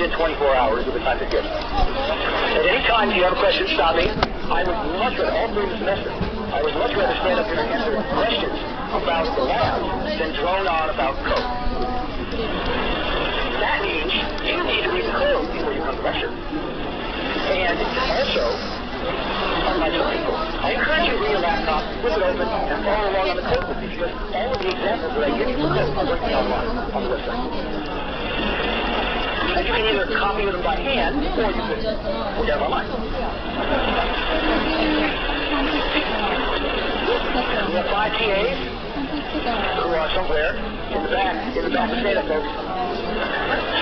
within 24 hours of the time to give. At any time, if you have a question, stop me. I would much rather, all through the semester, I would much rather stand up here and answer questions about the lab than drone on about code. That means you need to read the code before you come to lecture. And also, unlike some people, I encourage you to read your laptop, flip it open, and follow along on the code with me, because all of the examples that I give you for code are working online on the website. And you can either copy them by hand, or you can look at them online. We have 5 TAs who are somewhere in the back of stand-up, folks.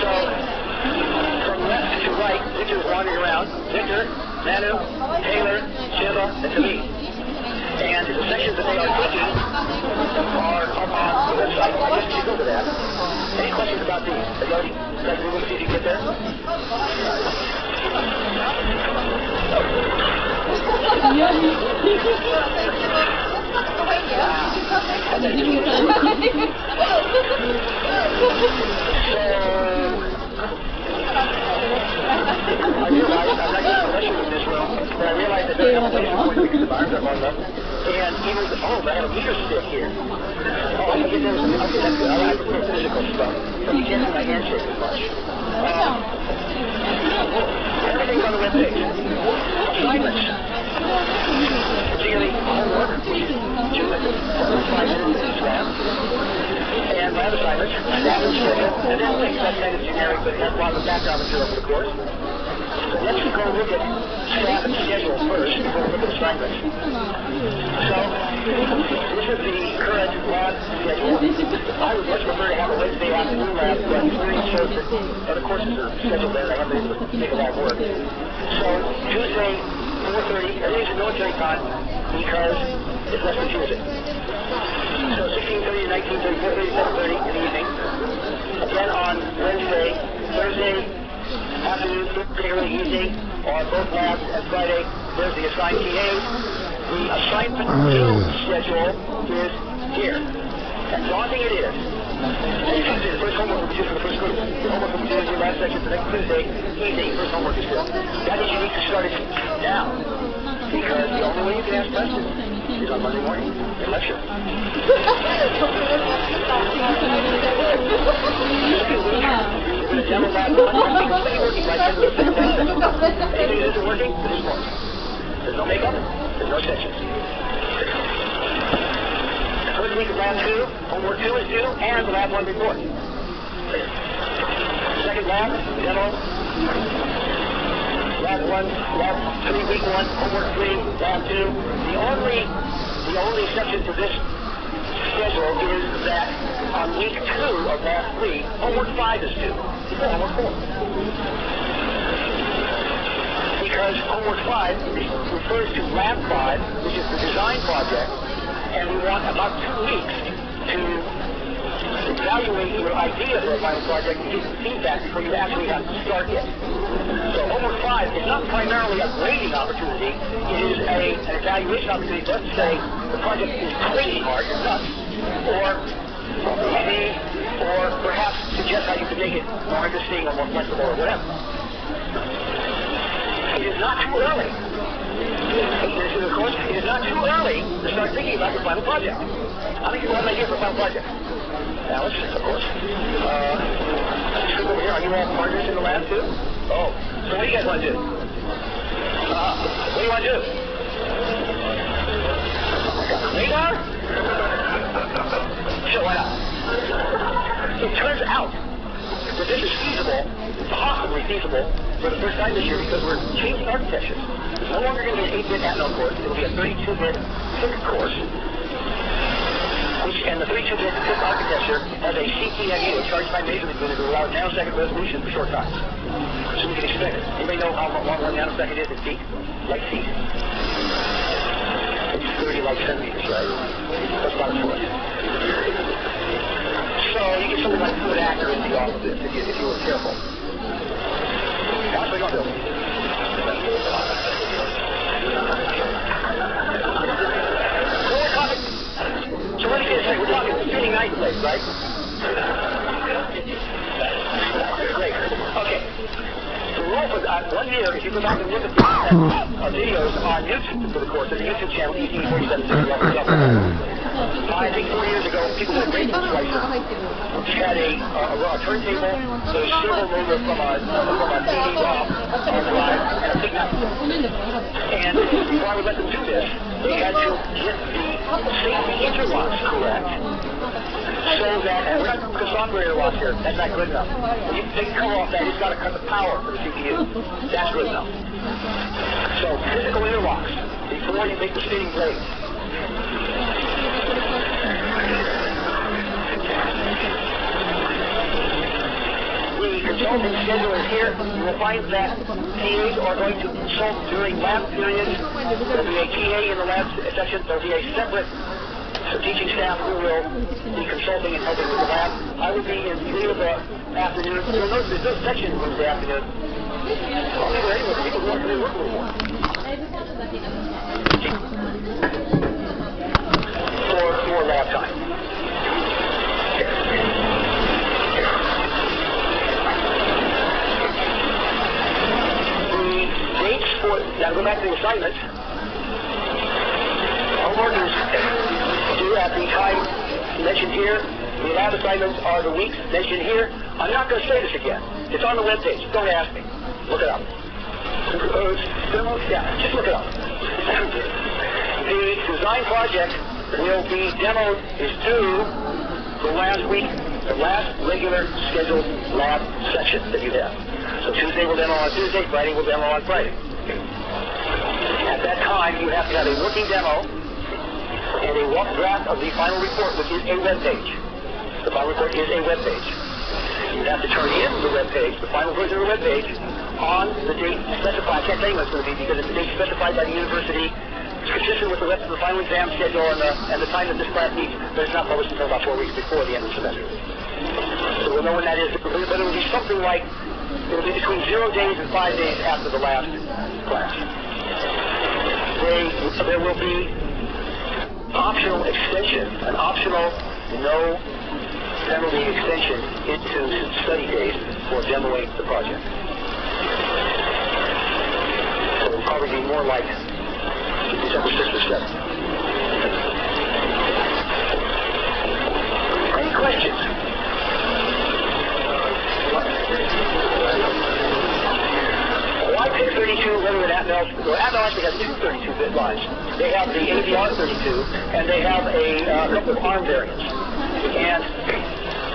So, from left to right, Victor's wandering around. Victor, Manu, Taylor, Shiva, and Tamim. And the sections that they are taking are up on the website. I guess you should go to that. Any questions about these? Are you already moving to see if you can get there? I realize I'm not getting pressure in this room, but I realize that there's a couple of places the bars are long enough. And even the I have a meter stick here. Oh, I get those. Okay, that's good. I like the physical stuff. So you can't see my handshake as much. Everything's on the webpage. Assignments. Particularly homework, which is 5 minutes each lab. And lab assignments, staff and schedule, and then links. That's kind of generic, but it has a lot of background material for the course. So let's go look at staff and schedule first before we look at assignments. So, this is the current lab schedule. I would much prefer to have a Wednesday afternoon lab, but experience shows that other courses are scheduled there, and I haven't been able to make that work. So, Tuesday, 4:30, everything's in military time because it's less confusing. So 16:30 to 19:30, 4:30 to 7:30 in the evening. Again on Wednesday, Thursday afternoon, Thursday early evening, on both labs, and Friday there's the assigned TAs. The assignment schedule is here. And daunting it is. Next Tuesday, the first homework will be due for the first group. The homework will be due in your last section for next Tuesday evening. First homework is due. That means you need to start it now. Because the only way you can ask questions is on Monday morning in lecture. The demo lab is working right into the second section. Anything that isn't working, there's more. There's no makeup, there's no sections. First week of lab 2, homework 2 is due, and the lab 1 report. Second lab, demo. Lab 1, lab 3, week 1, homework 3, lab 2. The only exception to this schedule is that on week 2 of lab 3, homework 5 is due before homework 4. Because homework 5 refers to lab 5, which is the design project, and we want about 2 weeks to evaluate your idea for a final project and give feedback before you actually have to start it. So homework 5 is not primarily a grading opportunity, it is an evaluation opportunity. It doesn't say the project is crazy hard, it's nuts, or easy, or perhaps suggest how you could make it more interesting or more flexible or whatever. It is not too early. Of course, it is not too early to start thinking about your final project. How many people have an idea for a final project? Alice, of course. Over here, are you all partners in the lab too? Oh, so what do you guys want to do? What do you want to do? Radar? Sure, why not? It turns out that this is feasible, possibly feasible, for the first time this year because we're changing architectures. It's no longer going to be an 8-bit Atmel course. It will be a 32-bit PIC course. And the 32-bit PIC architecture has a CPMU, a charge-time measurement unit, that allows nanosecond resolution for short times. So we can expect it. Anybody know how long 1 nanosecond is in feet? Like feet. It's 30 like centimeters, right? That's about a foot. So you get something like foot accuracy off of this if you were careful. That's what you're going to do. So what are you going to say? We're talking spinning ice blades, right? Great. Okay. 1 year, if you go back and look at the videos on YouTube for the course, there's a YouTube channel, EC4760. I think 4 years ago, people with great slicer had a turntable, a silver motor from a CD drive, and a big knife. And before I would let them do this, they had to get the safety interlocks correct. So that, and we're not doing software interlocks here, that's not good enough. When you take the cover off that, it's got to cut the power for the CPU. That's good enough. So physical interlocks before you make the spinning blade. The consulting schedule is here. You will find that TAs are going to consult during lab periods. There will be a TA in the lab section. There will be a separate teaching staff who will be consulting and helping with the lab. I will be in 3 of the afternoon. You'll notice there's no section in the afternoon. I'll be there anyway. People want to work a little more. For lab time. Now go back to the assignments. Homework is due at the time mentioned here. The lab assignments are the weeks mentioned here. I'm not going to say this again. It's on the webpage. Don't ask me. Look it up. Yeah, just look it up. The design project will be demoed, is due the last week, the last regular scheduled lab session that you have. So Tuesday will demo on Tuesday, Friday will demo on Friday. At that time, you have to have a working demo and a rough draft of the final report, which is a web page. The final report is a web page. You have to turn in the web page, the final version of the web page, on the date specified. I can't tell you what it's going to be because it's the date specified by the university. It's consistent with the rest of the final exam schedule and the time that this class meets, but it's not published until about 4 weeks before the end of the semester. So we'll know when that is, but it will be something like, it will be between 0 days and 5 days after the last class. There will be optional extension, an optional no penalty extension into study days for demoing the project. So it will probably be more like December 6th or 7th. Any questions? Why pick 32 rather than Atmel? Well, Atmel actually has 2 32-bit lines. They have the AVR 32, and they have a couple of ARM variants. And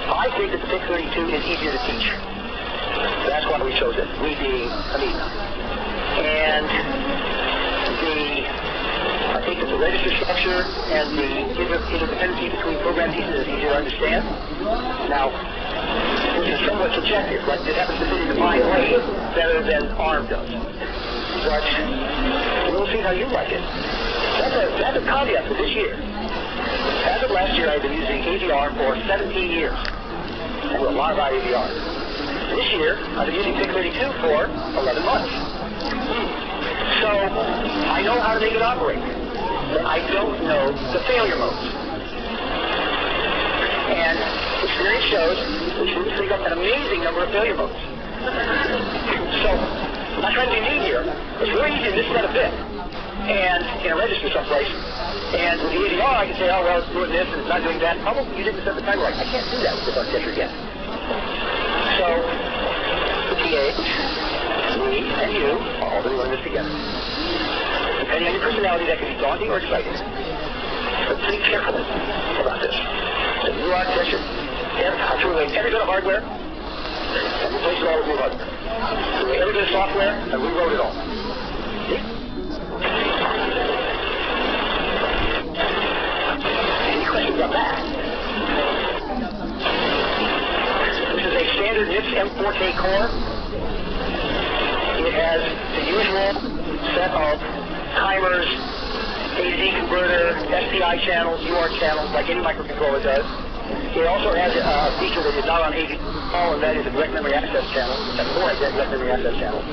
I think that the PIC 32 is easier to teach. That's why we chose it, we being Amiga. And I think that the register structure and the interdependency between program pieces is easier to understand. Now, which is somewhat subjective, right? It happens to fit into my way better than ARM does. But we'll see how you like it. That's a caveat for this year. As of last year, I've been using AVR for 17 years. I do a lot of AVR. This year, I've been using PIC32 for 11 months. So, I know how to make it operate. But I don't know the failure modes. And experience shows we should pick up an amazing number of failure modes. So, I'm not trying to be mean here. It's really easy to misset a bit and in a register someplace. And with the AVR, I can say, oh, well, it's doing this and it's not doing that. Probably you didn't set the timer right. I can't do that with this architecture yet. So, the TH, me, and you are all going to learn this together. Depending on your personality, that can be daunting or exciting. But think carefully about this. The new architecture, how to relate every bit of hardware and replace it all with new hardware. Every bit of software and rewrote it all. See? Any questions about that? This is a standard NIPS M4K core. It has the usual set of timers, AZ converter, SPI channels, UART channels, like any microcontroller does. It also has a feature that is not on AV, and that is a direct memory access channel. That's more like that direct memory access channel.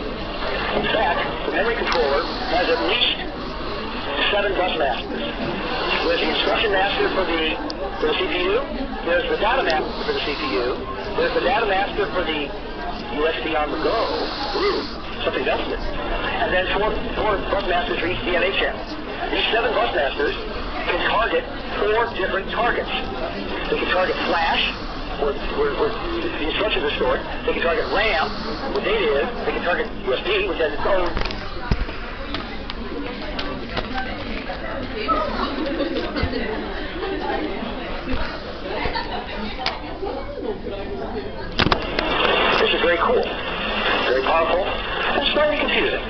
In fact, the memory controller has at least 7 bus masters. There's the instruction master for the CPU, there's the data master for the CPU, there's the data master for the USB on the go. something definite. And then four bus masters for each DNA channel. These 7 bus masters can target 4 different targets. They can target flash, where the instructions are stored. They can target RAM, where data is. They can target USB, which has its own. This is very cool, very powerful, and slightly confusing.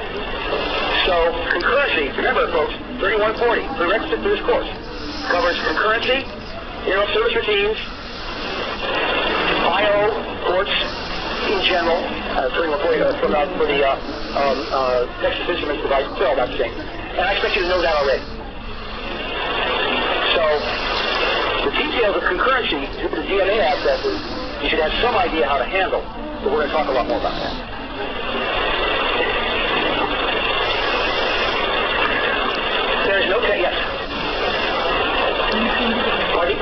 So, concurrency, remember folks, 3140, prerequisite for this course, covers concurrency, interrupt service routines, I/O ports in general, 3140 for the Texas Instruments device, 12, I'm saying. And I expect you to know that already. So, the details of concurrency due to the DNA accesses, you should have some idea how to handle. So we're going to talk a lot more about that. There is no yes. Pardon?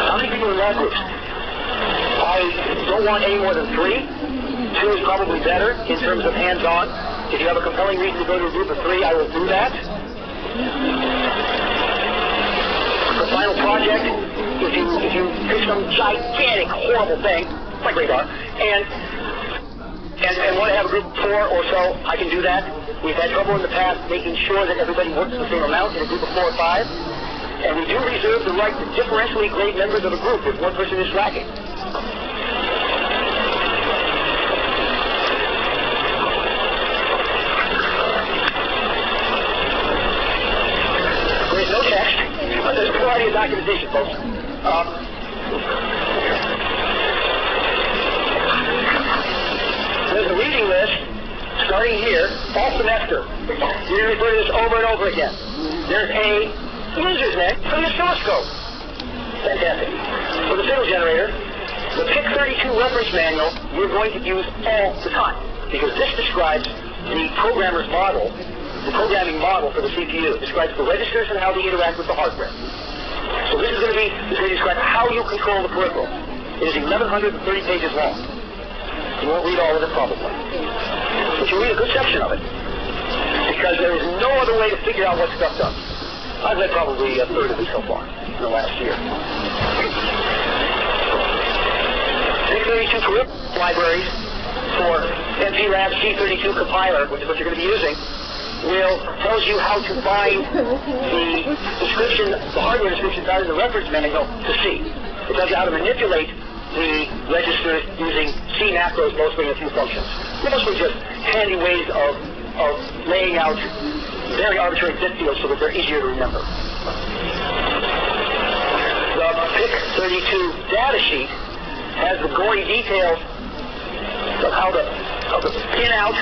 How many people in lab groups? I don't want any more than 3. 2 is probably better in terms of hands-on. If you have a compelling reason to go to a group of 3, I will do that. The final project, if you pick some gigantic, horrible thing, like radar, and want to have a group of 4 or so, I can do that. We've had trouble in the past making sure that everybody works the same amount in a group of 4 or 5, and we do reserve the right to differentially grade members of a group if one person is slacking. There's no text. There's a variety of documentation, folks. There's a reading list starting here, all semester. You're going to refer to this over and over again. There's a user's name for the oscilloscope. Fantastic. For the signal generator, the PIC32 reference manual you're going to use all the time, because this describes the programmer's model, the programming model for the CPU. It describes the registers and how they interact with the hardware. So this is going to describe how you control the peripheral. It is 1,130 pages long. You won't read all of it probably, but you'll read a good section of it, because there is no other way to figure out what stuff does. I've read probably a third of it so far in the last year. PIC32 curriculum libraries for MPLAB C32 compiler, which is what you're going to be using, tells you how to find the description, the hardware description out of the reference manual to C. It tells you how to manipulate the registers using C macros, mostly in a few functions. Mostly just handy ways of laying out very arbitrary bit fields so that they're easier to remember. The PIC32 data sheet has the gory details of how the pin-out,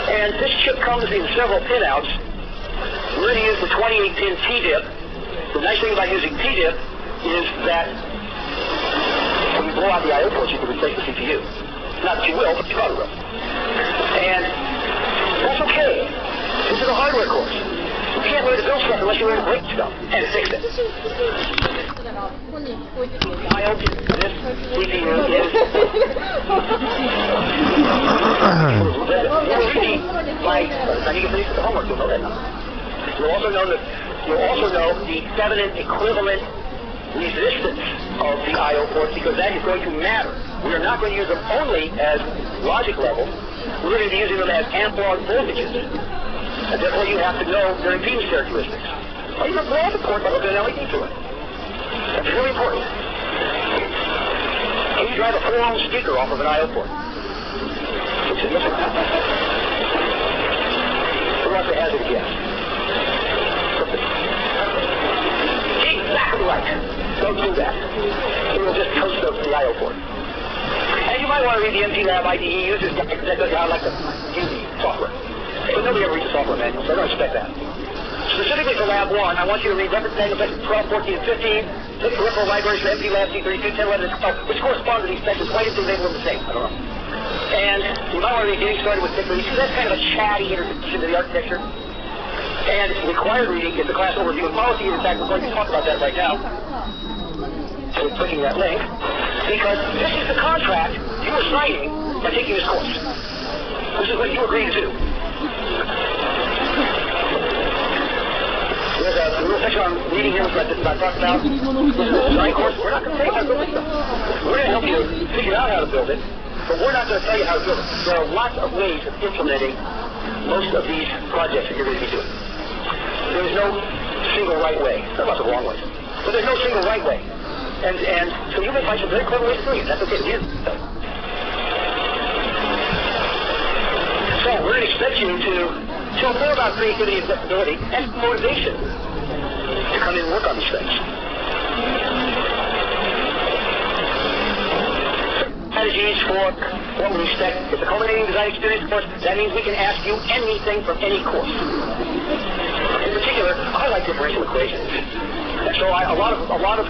and this chip comes in several pin-outs. We're going to use the 28-pin TDIP. The nice thing about using TDIP is that when you blow out the I/O ports, you can replace the CPU. Not that you will, but you probably will. And that's okay. This is a hardware course. You can't learn to build stuff unless you learn to break stuff and fix it. I hope this CPU is... I need to finish the homework, you'll know that now. You'll also know the Thevenin equivalent resistance of the I/O ports, because that is going to matter. We are not going to use them only as logic levels. We're going to be using them as analog voltages. And therefore you have to know their impedance characteristics. Or you can blow up the port by looking at an LED to it. That's really important. Can you drive a 4-ohm speaker off of an I/O port? It's significant. Who wants to hazard a guess? Exactly right. Don't do that. It will just toast the I/O port. And you might want to read the MPLAB IDE user's guide, because that does how I like to use the software. But nobody ever reads the software manual, so I don't expect that. Specifically for Lab 1, I want you to read reference manuals sections 12, 14, and 15, look peripheral libraries for MPLAB C32, 10, 11, and 12, which correspond to these sections. Why did they label them the same? I don't know. And you might want to read getting started with PIC32, because that's kind of a chatty introduction to the architecture. And required reading is the class overview and policy. In fact, we're going to talk about that right now. So we're clicking that link, because this is the contract you are signing by taking this course. This is what you agreed to do. There's a little section on reading here that I talked about. This is a design course. We're not going to tell you how to build this stuff. We're going to help you figure out how to build it, but we're not going to tell you how to build it. There are lots of ways of implementing most of these projects that you're going to be doing. There is no single right way. There are lots of wrong ways. But there's no single right way. And so you may find some very clever ways of doing it. That's okay. So we're going to expect you to know more about creativity and flexibility and motivation to come in and work on these things. Strategies for what we expect. It's a culminating design experience course. That means we can ask you anything from any course. In particular, I like differential equations. And so a lot of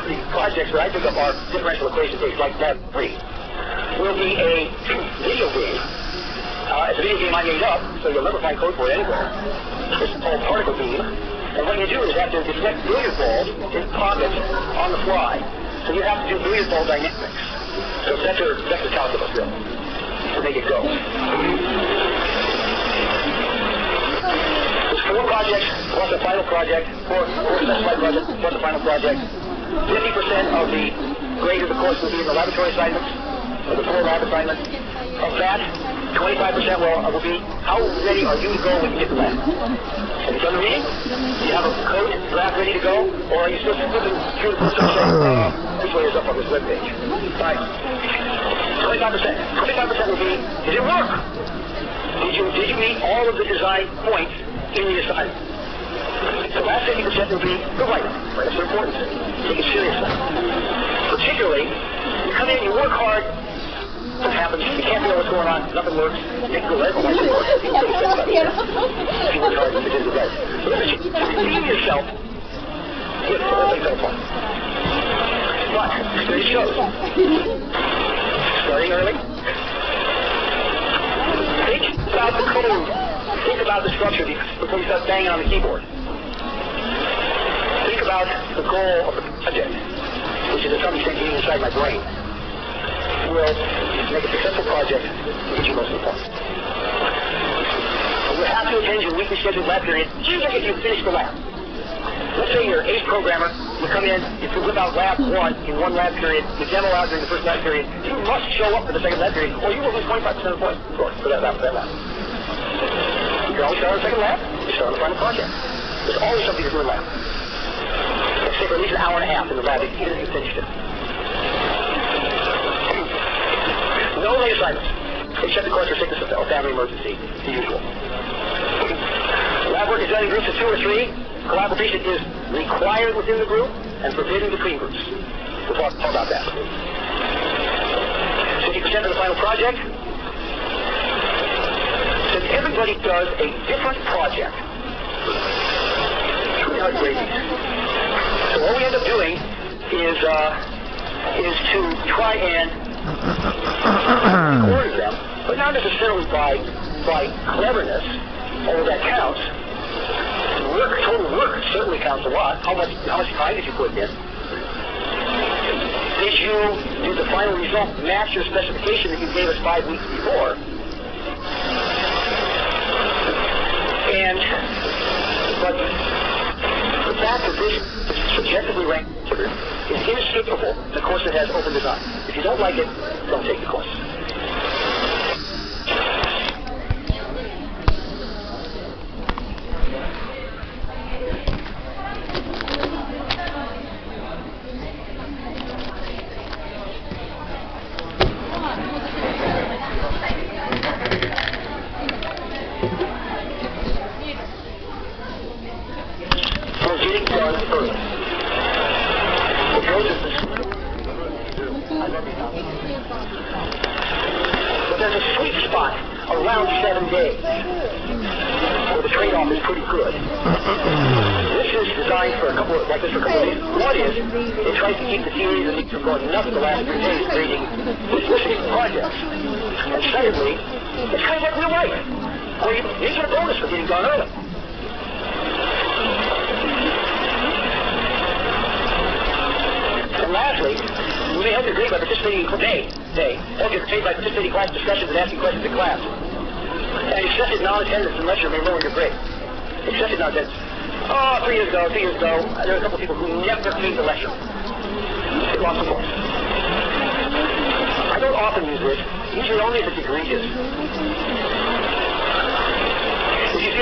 the projects that I pick up are differential equation based, like Lab 3. Will be a video game. It's a video game I made up, so you'll never find code for it anywhere. It's called Particle Beam. And what you do is have to deflect billiard balls in pockets on the fly. So you have to do billiard ball dynamics. So vector calculus really, to make it go. There's 4 projects plus a final project, 4 specified projects plus a final project. 50% of the grade of the course will be in the laboratory assignments, or the 4 lab assignments. Of that, 25% will be how ready are you to go when you get to lab? Have you done the reading? Do you have a code draft ready to go? Or are you still flipping through the first which way is up on this webpage? Right. 25%. 25% will be, did it work? Did you meet all of the design points in the assignment? The last 50% will be the write-up. Write-ups are important. Take it seriously. Particularly, you come in, you work hard, what happens, you can't feel what's going on, nothing works, take the level, it works. You work hard, you begin to write. So you see yourself with the whole thing fell apart. But, it shows. Starting early. Think about the code. Think about the structure before you start banging on the keyboard. Think about the goal of the project, which is to some extent getting inside my brain. Will make a successful project which is most important. You have to attend your weekly scheduled lab period, even if you finish the lab. Let's say you're an ace programmer, you come in, you whip out lab 1 in one lab period, you demo out during the first lab period, you must show up for the second lab period, or you will lose 25% of the points, of course, for that lab. You can always start on the second lab, you start on the final project. There's always something to do in lab. Let's take at least an hour and a half in the lab, even if you finished it. No late assignments, except of course for sickness or family emergency, the usual. Lab work is done in groups of 2 or 3. Collaboration is required within the group and forbidden between groups. We'll talk about that. 50% of the final project. Since everybody does a different project, it's really hard to grade these. So what we end up doing is to try and record them, but not necessarily by cleverness, although that counts. Total work certainly counts a lot. How much time did you put in? Did the final result match your specification that you gave us 5 weeks before? But the fact that this is subjectively ranked is inescapable in a course that has open design. If you don't like it, don't take the course. But there's a sweet spot around 7 days where the trade-off is pretty good. This is designed for a couple of days. One is, it tries to keep the theories and things from going nuts the last 3 days grading specific projects. And secondly, it's kind of like real life, where you get a bonus for getting done early. And lastly, we may help your grade by participating in class discussions and asking questions in class. And excessive non-attendance in lecture may lower your grade. Excessive non-attendance. Oh, 3 years ago, there were a couple of people who never came to lecture. They lost the course. I don't often use this, usually only if it's egregious. If you feel